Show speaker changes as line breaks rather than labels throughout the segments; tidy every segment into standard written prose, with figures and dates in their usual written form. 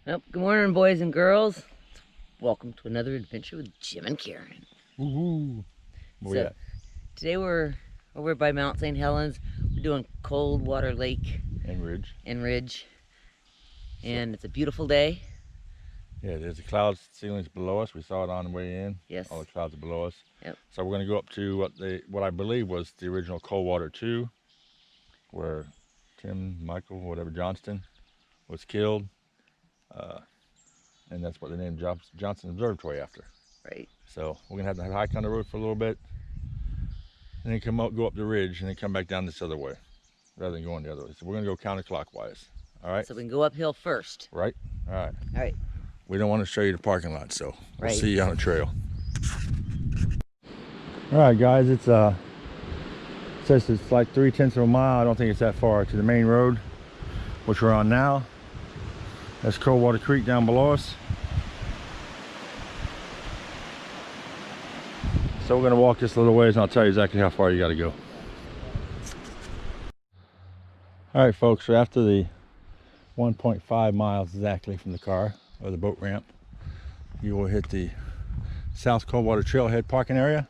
Well, good morning, boys and girls. Welcome to another adventure with Jim and Karen.
Woohoo! Where we at?
Today we're over by Mount St. Helens. We're doing Coldwater Lake
And Ridge.
And it's a beautiful day.
Yeah, there's the cloud ceilings below us. We saw it on the way in.
Yes.
All the clouds are below us.
Yep.
So we're going to go up to what I believe was the original Coldwater 2, where Michael, whatever, Johnston was killed. And that's what they named Johnson Observatory after.
Right.
So we're going to have to hike on the road for a little bit, and then go up the ridge, and then come back down this other way, rather than going the other way. So we're going to go counterclockwise. All right?
So we can go uphill first.
Right? All right.
All right.
We don't want to show you the parking lot, so we'll
Right.
see you on the trail. All right, guys, it says it's like 3/10 of a mile. I don't think it's that far to the main road, which we're on now. That's Coldwater Creek down below us. So we're going to walk this a little ways, and I'll tell you exactly how far you got to go. All right, folks, so after the 1.5 miles exactly from the car, or the boat ramp, you will hit the South Coldwater Trailhead parking area.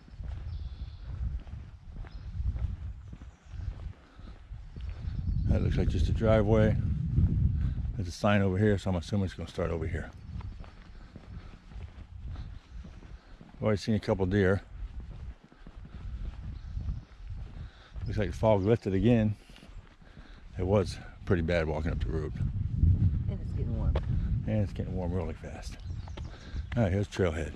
That looks like just a driveway. There's a sign over here, so I'm assuming it's going to start over here. I've already seen a couple deer. Looks like the fog lifted again. It was pretty bad walking up the road.
And it's getting warm.
And it's getting warm really fast. All right, here's Trailhead.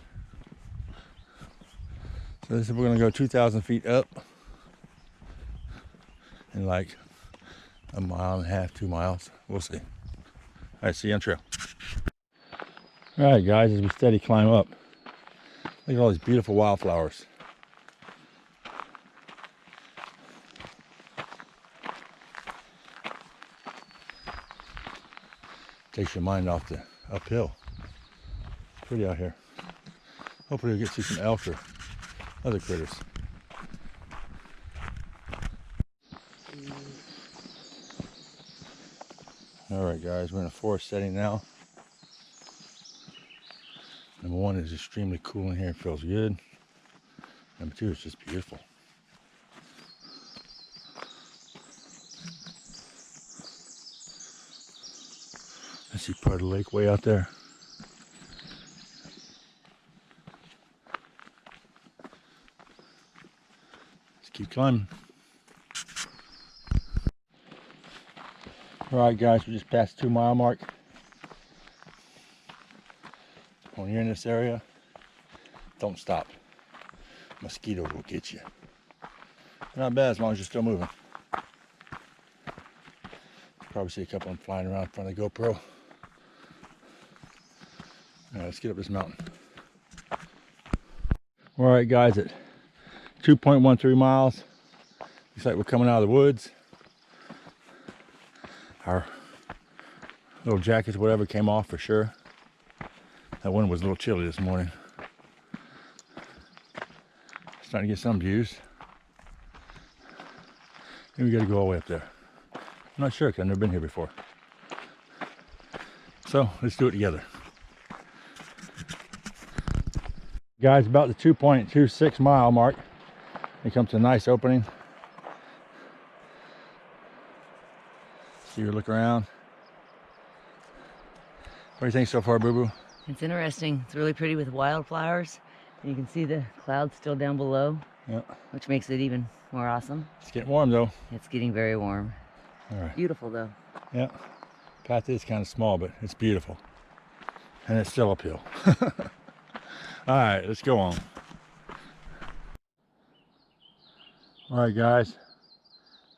So this is, we're going to go 2,000 feet up in like a mile and a half, 2 miles. We'll see. All right, see you on trail. All right, guys, as we steady climb up, look at all these beautiful wildflowers. Takes your mind off the uphill. Pretty out here. Hopefully we'll get to see some elk or other critters. All right, guys, we're in a forest setting now. Number one, is extremely cool in here. It feels good. Number two, it's just beautiful. I see part of the lake way out there. Let's keep climbing. All right, guys, we just passed the 2 mile mark. When you're in this area, don't stop. Mosquito will get you. Not bad as long as you're still moving. Probably see a couple of them flying around in front of the GoPro. All right, let's get up this mountain. All right, guys, at 2.13 miles. Looks like we're coming out of the woods. Our little jackets, whatever, came off for sure. That wind was a little chilly this morning. Starting to get some views. Maybe we got to go all the way up there. I'm not sure because I've never been here before. So let's do it together. Guys, about the 2.26 mile mark, it comes to a nice opening. See you look around. What do you think so far, Boo Boo?
It's interesting. It's really pretty with wildflowers. And you can see the clouds still down below.
Yeah.
Which makes it even more awesome.
It's getting warm though.
It's getting very warm.
All right.
Beautiful though.
Yeah. Path is kind of small, but it's beautiful. And it's still uphill. All right, let's go on. All right, guys.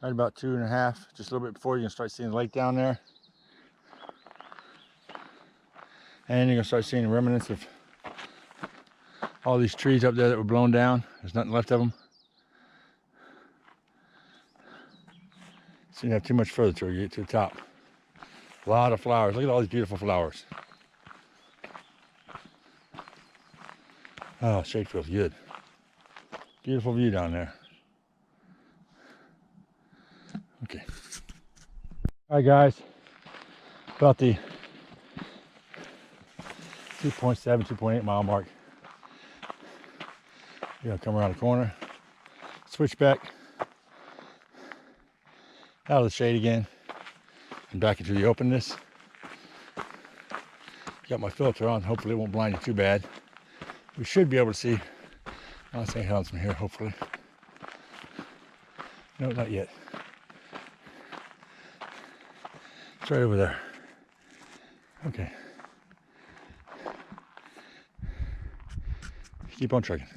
Right about 2.5, just a little bit before you can start seeing the lake down there. And you're gonna start seeing the remnants of all these trees up there that were blown down. There's nothing left of them. So you don't have too much further till you get to the top. A lot of flowers. Look at all these beautiful flowers. Oh, shade feels good. Beautiful view down there. Okay. All right, guys. About the 2.7, 2.8 mile mark. We're gonna come around the corner, switch back out of the shade again, and back into the openness. Got my filter on, hopefully it won't blind you too bad. We should be able to see Mount St. Helens from here, hopefully. No, not yet. It's right over there. Okay. Keep on trucking.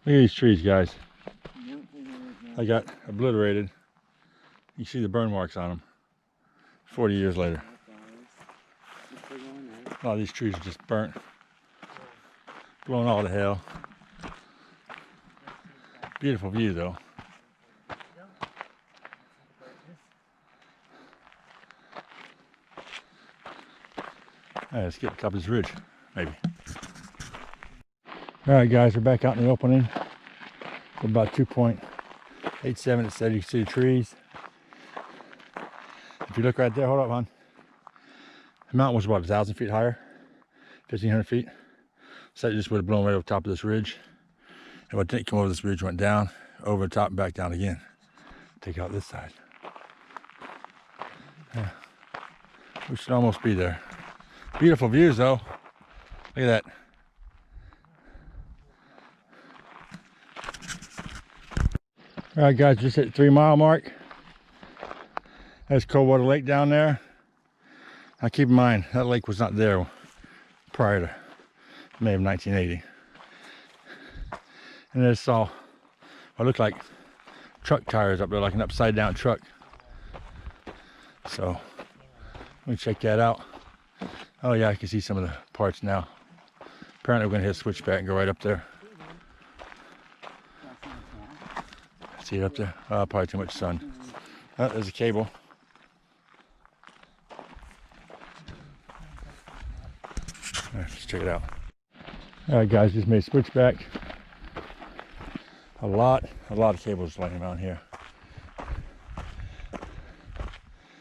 Look at these trees, guys. I got obliterated. You see the burn marks on them 40 years later. A lot of these trees are just burnt, blown all to hell. Beautiful view though. All right, let's get to the top of this ridge, maybe. All right, guys, we're back out in the opening. We're about 2.87. It said you can see the trees. If you look right there, hold up, hon. The mountain was about 1,000 feet higher, 1,500 feet. So it just would have blown right over the top of this ridge. And when it didn't come over this ridge, went down, over the top, and back down again. Take out this side. Yeah. We should almost be there. Beautiful views, though. Look at that. All right, guys, just hit the 3 mile mark. There's Coldwater Lake down there. Now keep in mind, that lake was not there prior to May of 1980. And there's all what looked like truck tires up there, like an upside down truck. So, let me check that out. Oh yeah, I can see some of the parts now. Apparently we're gonna hit a switchback and go right up there. See it up there? Oh, probably too much sun. Oh, there's a cable. All right, let's check it out. All right, guys, just made a switchback. A lot of cables laying around here.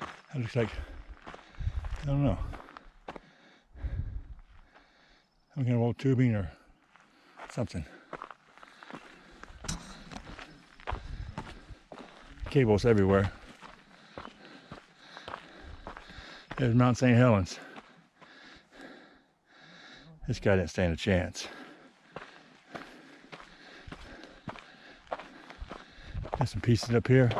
That looks like, I don't know, some kind of old tubing or something. Cables everywhere. There's Mount St. Helens. This guy didn't stand a chance. Got some pieces up here.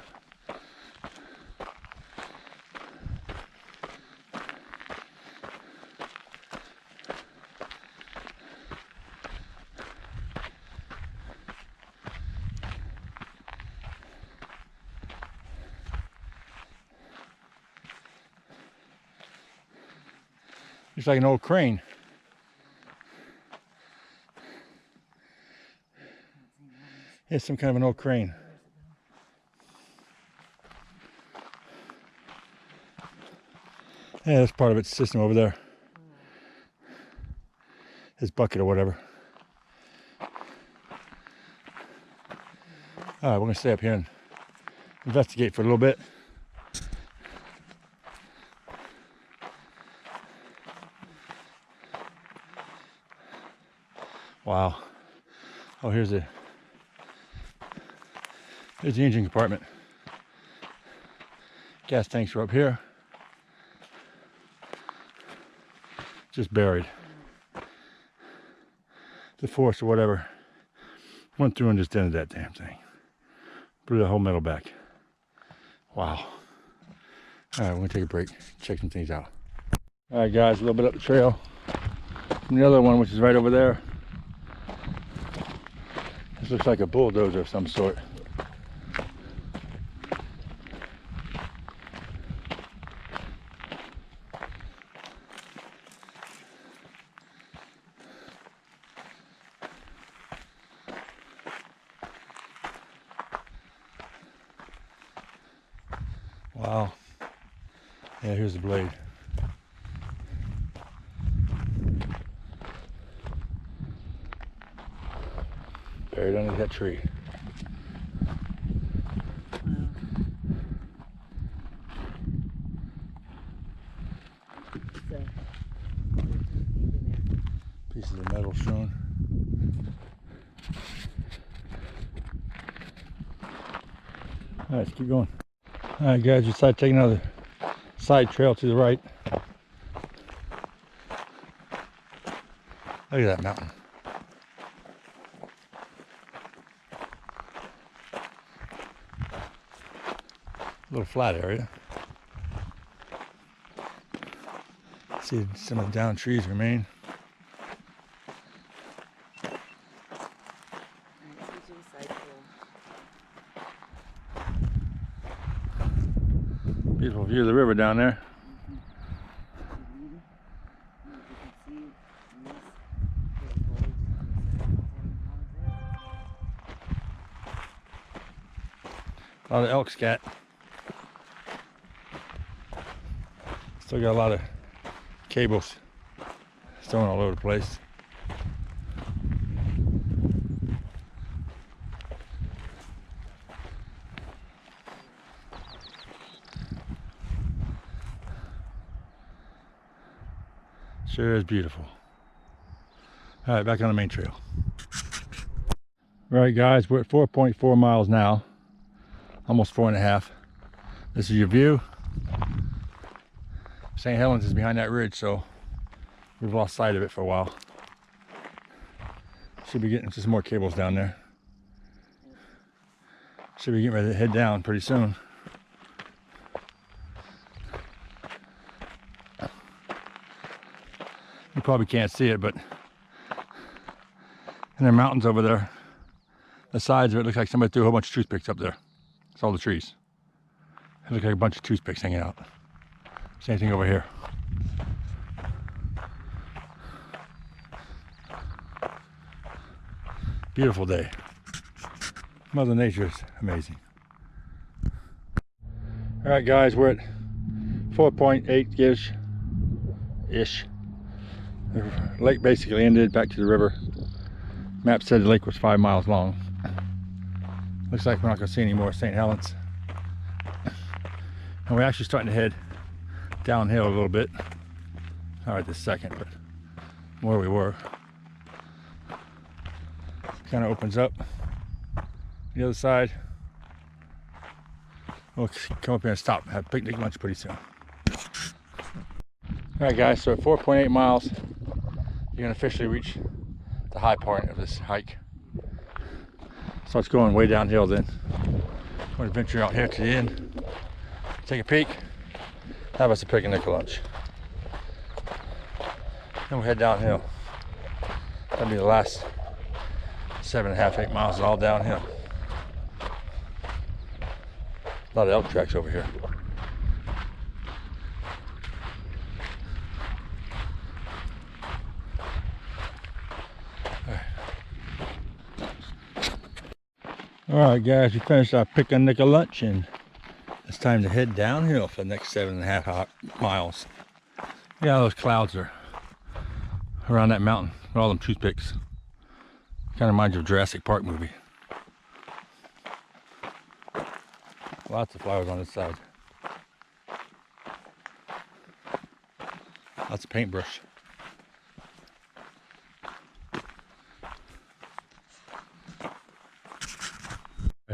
Looks like an old crane. It's some kind of an old crane. Yeah, that's part of its system over there. His bucket or whatever. All right, we're gonna stay up here and investigate for a little bit. Wow. Oh, here's the engine compartment. Gas tanks are up here. Just buried. The force or whatever went through and just ended that damn thing. Blew the whole metal back. Wow. All right, we're gonna take a break, check some things out. All right, guys, a little bit up the trail from the other one, which is right over there. This looks like a bulldozer of some sort. Wow. Yeah, here's the blade. Buried under that tree. All right, let's keep going. All right, guys, we decided to take another side trail to the right. Look at that mountain. A little flat area. See some of the down trees remain. Beautiful view of the river down there. A lot of elk scat. Still got a lot of cables thrown all over the place. Sure is beautiful. All right, back on the main trail. All right, guys, we're at 4.4 miles now. Almost 4.5. This is your view. St. Helens is behind that ridge, so we've lost sight of it for a while. Should be getting some more cables down there. Should be getting ready to head down pretty soon. You probably can't see it, but in the mountains over there, the sides of it looks like somebody threw a whole bunch of toothpicks up there. It's all the trees. It looks like a bunch of toothpicks hanging out. Same thing over here. Beautiful day. Mother Nature is amazing. All right, guys, we're at 4.8 ish. The lake basically ended back to the river. Map said the lake was 5 miles long. Looks like we're not going to see any more St. Helens. And we're actually starting to head downhill a little bit. Not right this second, but where we were. Kind of opens up the other side. We'll come up here and stop and have picnic lunch pretty soon. All right, guys, so at 4.8 miles, you're going to officially reach the high point of this hike. So it's going way downhill then. I'm going to venture out here to the end, take a peek, have us a picnic lunch. Then we'll head downhill. That'll be the last 7.5, 8 miles, all downhill. A lot of elk tracks over here. All right, guys, we finished our picnic lunch and it's time to head downhill for the next 7.5 miles. Yeah, those clouds are around that mountain with all them toothpicks. Kind of reminds you of Jurassic Park movie. Lots of flowers on this side. Lots of paintbrush.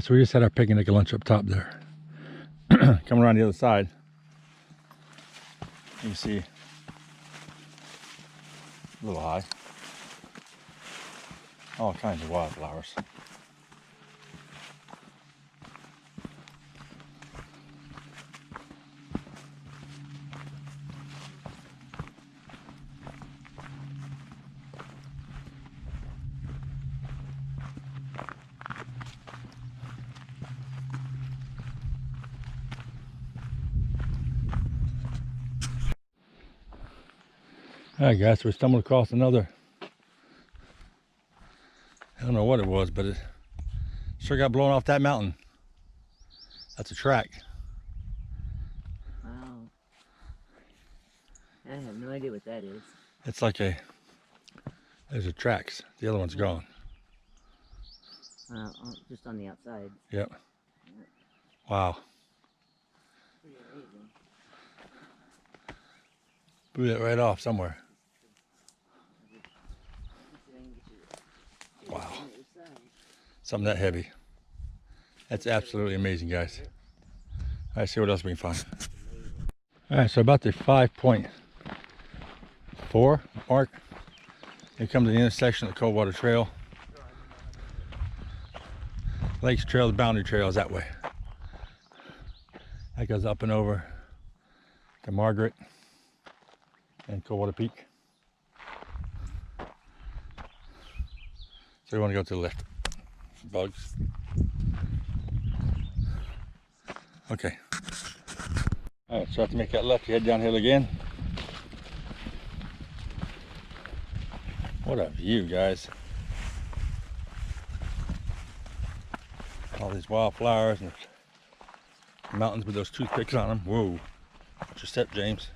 So we just had our picnic lunch up top there. Coming around the other side, you can see a little high. All kinds of wildflowers. Alright, guys, so we stumbled across another, I don't know what it was, but it sure got blown off that mountain. That's a track.
Wow. I have no idea what that is.
It's like there's a tracks. The other one's gone.
Just on the outside.
Yep. Wow.
Pretty amazing.
Blew it right off somewhere. Wow. Something that heavy. That's absolutely amazing, guys. All right, see what else we can find. All right, so about the 5.4 mark, we come to the intersection of the Coldwater Trail. Lakes Trail, the Boundary Trail is that way. That goes up and over to Margaret and Coldwater Peak. So we want to go to the left. Bugs. Okay. All right, so after make that left, you head downhill again. What a view, guys. All these wildflowers and mountains with those toothpicks on them. Whoa. Watch your step, James.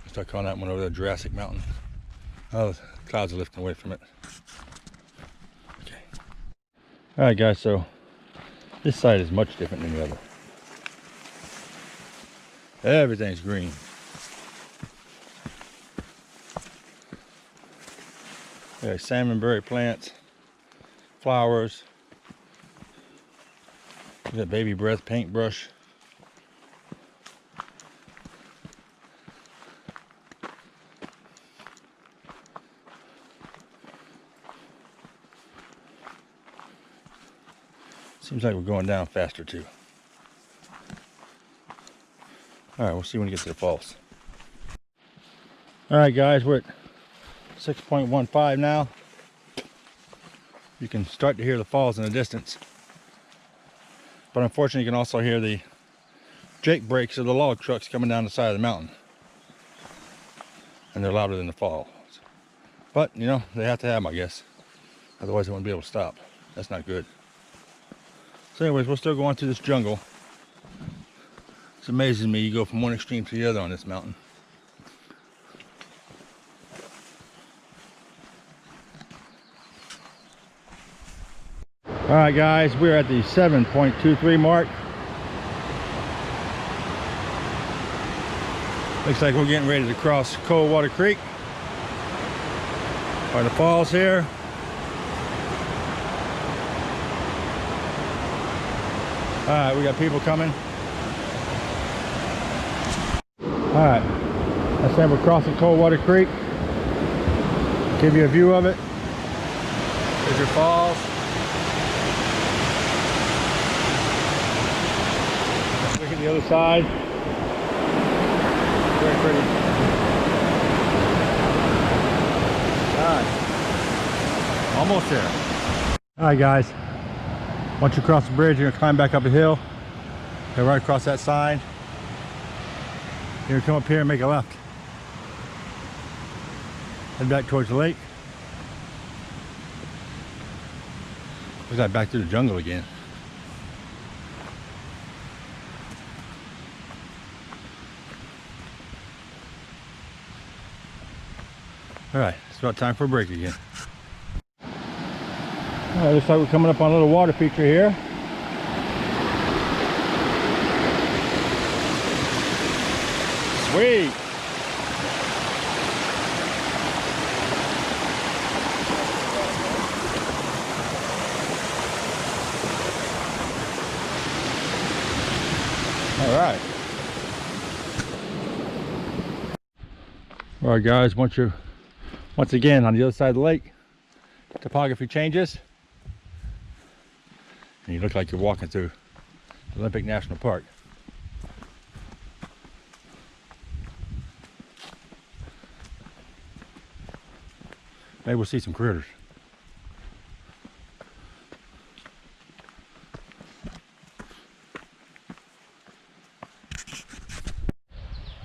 Start calling that one over there Jurassic Mountain. Oh, the clouds are lifting away from it. Okay. All right, guys, so this side is much different than the other. Everything's green. Yeah, salmonberry plants, flowers. You got baby breath paintbrush. Seems like we're going down faster too. All right, we'll see when we get to the falls. All right, guys, we're at 6.15 now. You can start to hear the falls in the distance. But unfortunately, you can also hear the Jake brakes of the log trucks coming down the side of the mountain. And they're louder than the falls. But, you know, they have to have them, I guess. Otherwise, they wouldn't be able to stop. That's not good. So anyways, we're still going through this jungle. It's amazing to me, you go from one extreme to the other on this mountain. All right, guys, we're at the 7.23 mark. Looks like we're getting ready to cross Coldwater Creek. Or the falls here. All right, we got people coming. All right, I said we're crossing Coldwater Creek. Give you a view of it. There's your falls. Let's look at the other side. Very pretty. All right, almost there. All right, guys. Once you cross the bridge, you're gonna climb back up a hill. Go right across that side. You're gonna come up here and make a left. Head back towards the lake. Look at that, back through the jungle again. All right, it's about time for a break again. All right, looks like we're coming up on a little water feature here. Sweet. All right. All right, guys, once again on the other side of the lake, topography changes. And you look like you're walking through Olympic National Park. Maybe we'll see some critters.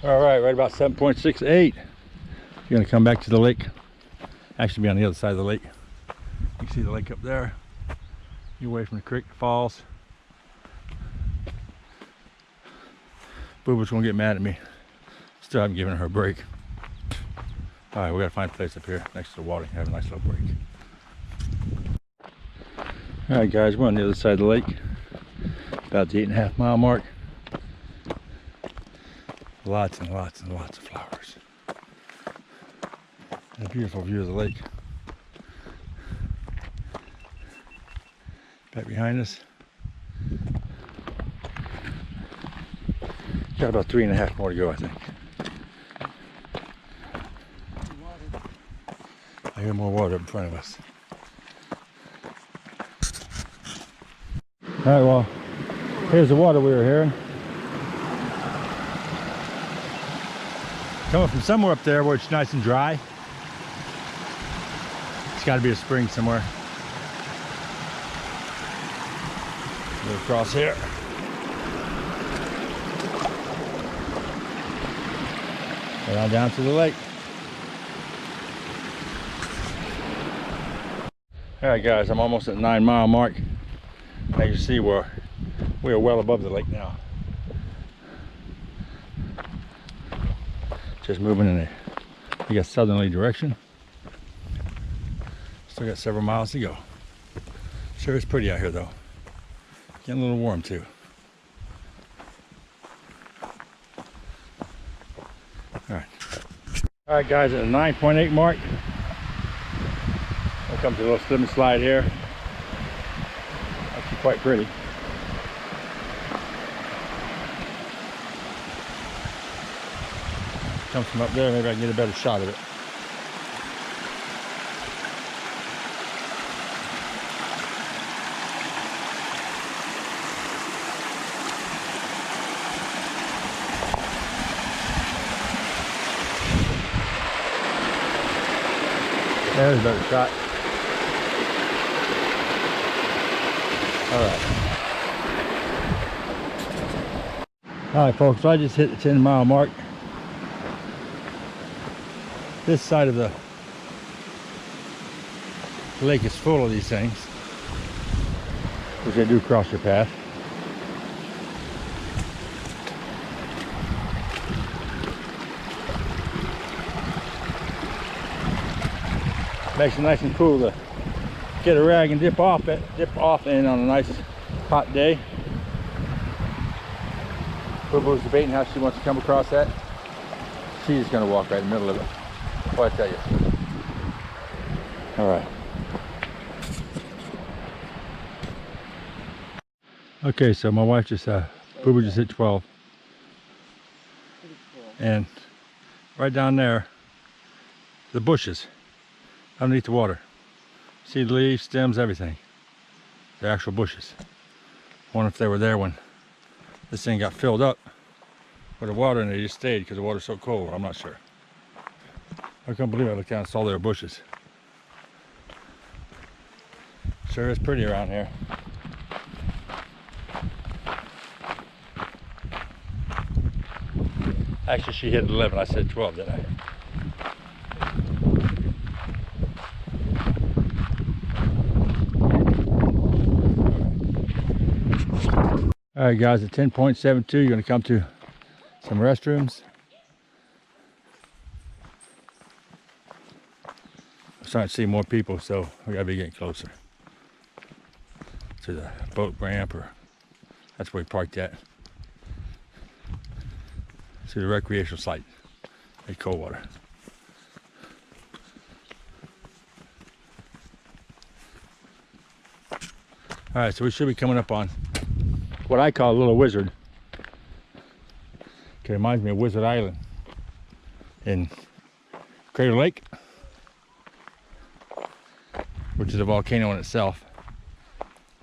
All right, right about 7.68. You're gonna come back to the lake. Actually be on the other side of the lake. You can see the lake up there. You're away from the creek, the falls. Booba's gonna get mad at me. Still haven't given her a break. All right, we gotta find a place up here next to the water. Have a nice little break. All right, guys, we're on the other side of the lake. About the 8.5 mile mark. Lots and lots and lots of flowers. And a beautiful view of the lake. Back behind us. Got about 3.5 more to go, I think. I hear more water up in front of us. All right, well, here's the water we were hearing. Coming from somewhere up there where it's nice and dry. It's got to be a spring somewhere. Go across here. And on down to the lake. All right, guys, I'm almost at the 9-mile mark. As you see, we are well above the lake now. Just moving in a southerly direction. Still got several miles to go. Sure is pretty out here though. Getting a little warm too. All right, guys, at the 9.8 mark. We'll come to a little slip and slide here. Actually quite pretty. Comes from up there, maybe I can get a better shot of it. There's a better shot. All right, folks, so I just hit the 10-mile mark. This side of the lake is full of these things, which they do cross your path. Makes it nice and cool to get a rag and dip off in on a nice hot day. Boo-Boo's debating how she wants to come across that. She's just gonna walk right in the middle of it. What I tell you. All right. Okay, so my wife just, Boo-Boo just hit 12. And right down there, the bushes underneath the water. See the leaves, stems, everything. They're actual bushes. I wonder if they were there when this thing got filled up with the water and they just stayed because the water's so cold. I'm not sure. I can't believe I looked down and saw there were bushes. Sure is pretty around here. Actually, she hit 11. I said 12, didn't I? All right, guys, at 10.72, you're going to come to some restrooms. I'm starting to see more people, so we got to be getting closer to the boat ramp, or that's where we parked at. To the recreational site at Coldwater. All right, so we should be coming up on what I call a little wizard. It reminds me of Wizard Island in Crater Lake, which is a volcano in itself.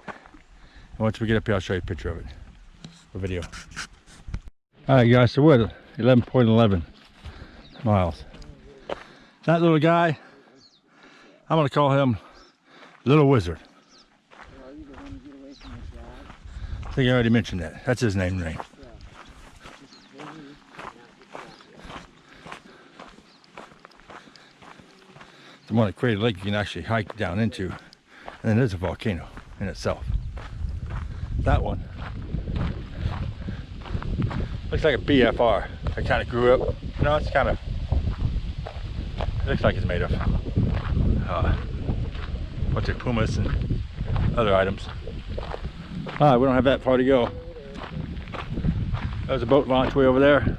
And once we get up here, I'll show you a picture of it, a video. All right, guys, so we're at 11.11 miles. That little guy, I'm gonna call him Little Wizard. I think I already mentioned that. That's his name. The one at Crater Lake you can actually hike down into, and then there's a volcano in itself. That one looks like a BFR. I kind of grew up. No, it's kind of. It looks like it's made of what's it, pumas and other items. All right, we don't have that far to go. There's a boat launch way over there.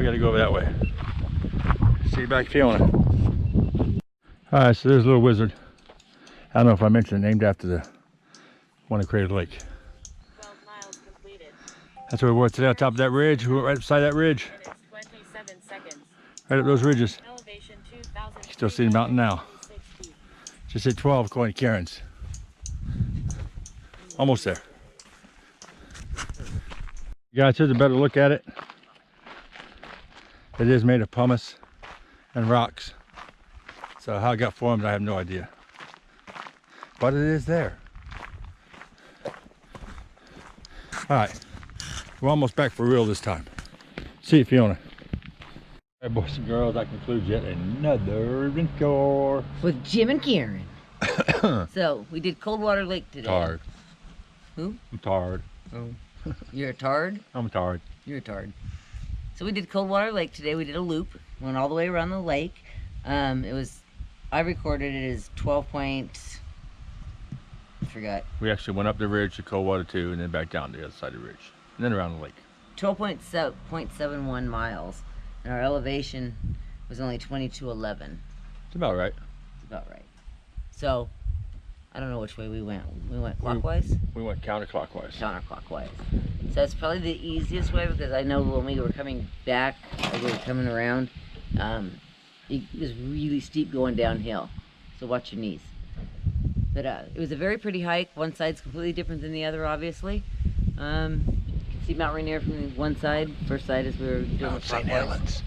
we gotta go over that way. See you back, Fiona. Alright, so there's a little wizard. I don't know if I mentioned it, named after the one that created the lake.
12 miles completed.
That's where we were today, on top of that ridge. We went right beside that ridge.
Minutes, 27 seconds.
Right up those ridges.
Elevation 2,000.
Still see the mountain now.
feet.
Just hit 12 according to Karen's. Almost there. Guys, here's a better look at it. It is made of pumice and rocks. So how it got formed, I have no idea. But it is there. All right, we're almost back for real this time. See you, Fiona. All right, boys and girls, that concludes yet another adventure.
With Jim and Karen. So, we did Coldwater Lake today.
Tired.
Who?
I'm tired.
Oh. You're a tard?
I'm tired.
You're a tard. So we did Coldwater Lake today. We did a loop. Went all the way around the lake. It was, I recorded it as 12 point, I forgot.
We actually went up the ridge to Coldwater 2 and then back down the other side of the ridge. And then around the lake.
12.71 miles. And our elevation was only 2211.
It's about right.
It's about right. So, I don't know which way we went. We went clockwise?
We went counterclockwise.
Counterclockwise. So that's probably the easiest way, because I know when we were coming back, as we were coming around, it was really steep going downhill. So watch your knees. But it was a very pretty hike. One side's completely different than the other, obviously. You can see Mount Rainier from one side. First side is we were doing
Mount
the
St.
clockwise.
Helens.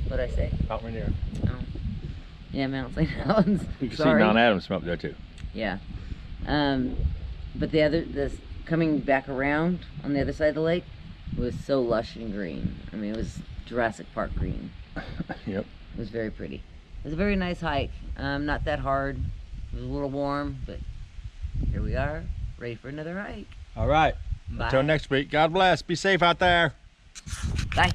What'd I say?
Mount Rainier.
Oh. Yeah, Mount St. Helens.
You can
Sorry.
see Mount Adams from up there too.
Yeah. But this coming back around on the other side of the lake was so lush and green. I mean, it was Jurassic Park green.
Yep.
It was very pretty. It was a very nice hike. Not that hard. It was a little warm, but here we are, ready for another hike.
All right.
Bye.
Until next week, God bless. Be safe out there.
Bye.